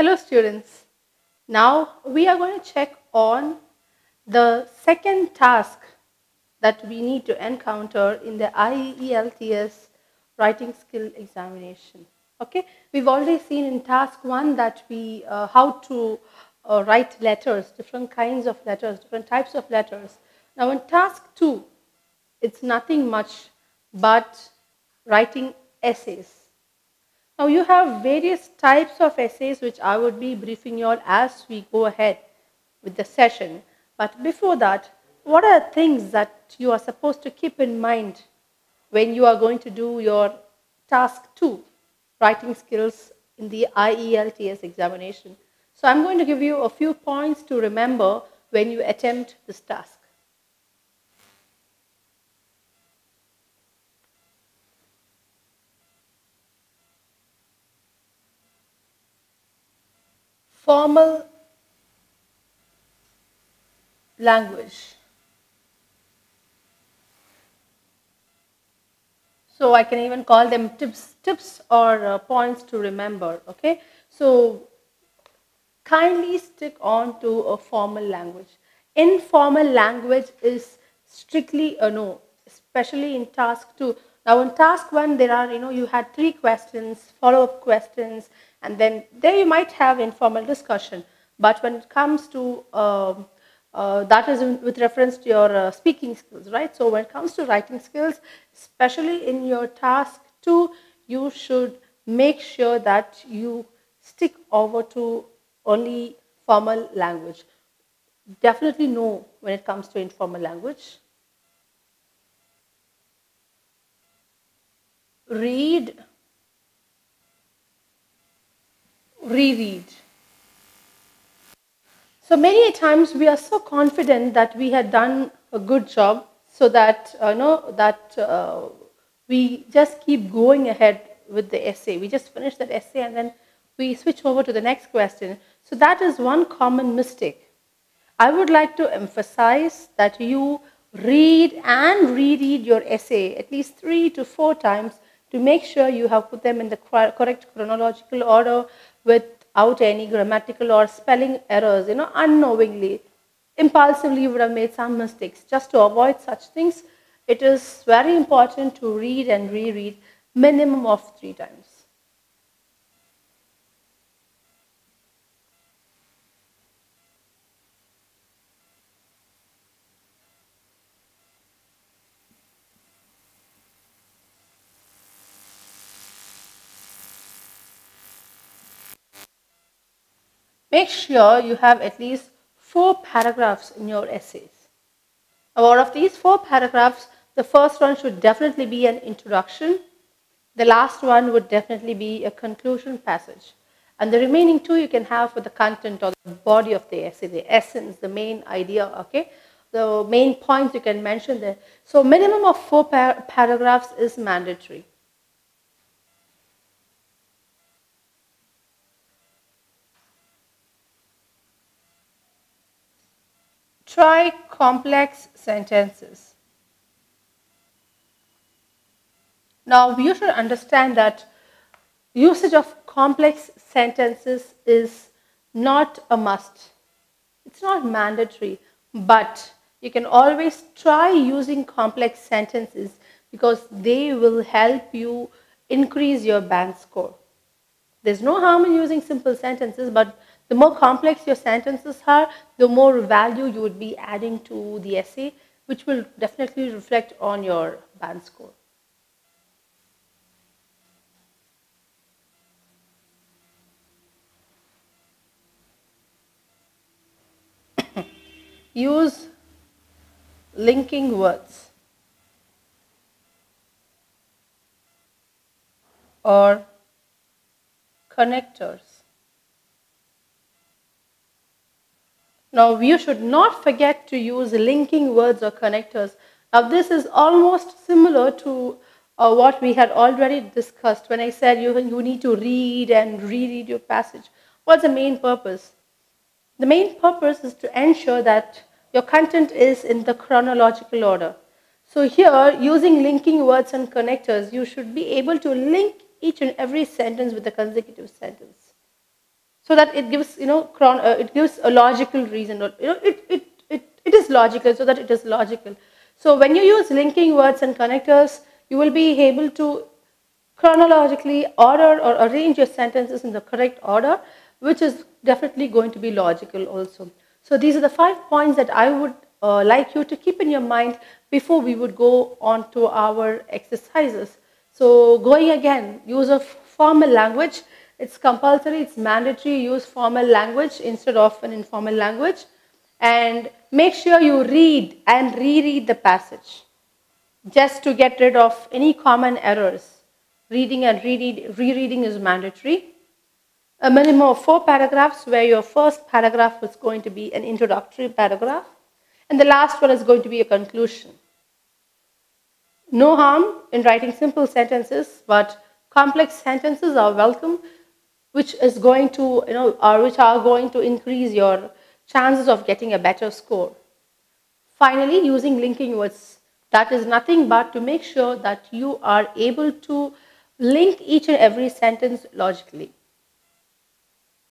Hello students. Now we are going to check on the second task that we need to encounter in the IELTS writing skill examination. Okay, we've already seen in task 1 that we how to write letters, different kinds of letters, different types of letters. Now in task 2, it's nothing much but writing essays. Now you have various types of essays which I would be briefing you all as we go ahead with the session. But before that, what are things that you are supposed to keep in mind when you are going to do your task 2, writing skills in the IELTS examination? So I'm going to give you a few points to remember when you attempt this task. Formal language. So I can even call them tips or points to remember. Okay. So kindly stick on to a formal language. Informal language is strictly a no, especially in task 2. Now in task 1, there are, you had 3 questions, follow-up questions, and then there you might have informal discussion. But when it comes to, that is with reference to your speaking skills, right? So when it comes to writing skills, especially in your task 2, you should make sure that you stick over to only formal language. Definitely no when it comes to informal language. Read, reread. So many times we are so confident that we had done a good job, so that we just keep going ahead with the essay. We just finish that essay and then we switch over to the next question. So that is one common mistake. I would like to emphasize that you read and reread your essay at least 3 to 4 times to make sure you have put them in the correct chronological order without any grammatical or spelling errors, unknowingly. Impulsively you would have made some mistakes. Just to avoid such things, it is very important to read and reread minimum of 3 times. Make sure you have at least 4 paragraphs in your essays. Out of these 4 paragraphs, the first one should definitely be an introduction. The last one would definitely be a conclusion passage. And the remaining 2 you can have for the content or the body of the essay, the essence, the main idea, okay? The main points you can mention there. So minimum of 4 paragraphs is mandatory. Try complex sentences. Now, you should understand that usage of complex sentences is not a must. It's not mandatory, but you can always try using complex sentences because they will help you increase your band score. There's no harm in using simple sentences, but the more complex your sentences are, the more value you would be adding to the essay, which will definitely reflect on your band score. Use linking words or connectors. Now, you should not forget to use linking words or connectors. Now, this is almost similar to what we had already discussed when I said you need to read and reread your passage. What's the main purpose? The main purpose is to ensure that your content is in the chronological order. So here, using linking words and connectors, you should be able to link each and every sentence with a consecutive sentence. so that it gives, it gives a logical reason, or, it is logical, so that it is logical. So when you use linking words and connectors, you will be able to chronologically order or arrange your sentences in the correct order, which is definitely going to be logical also. So these are the 5 points that I would like you to keep in your mind before we would go on to our exercises. So going again, use of formal language. It's compulsory, it's mandatory, use formal language instead of an informal language. And make sure you read and reread the passage just to get rid of any common errors. Reading and rereading is mandatory. A minimum of 4 paragraphs, where your first paragraph is going to be an introductory paragraph and the last one is going to be a conclusion. No harm in writing simple sentences, but complex sentences are welcome, which is going to, which are going to increase your chances of getting a better score. Finally, using linking words. That is nothing but to make sure that you are able to link each and every sentence logically.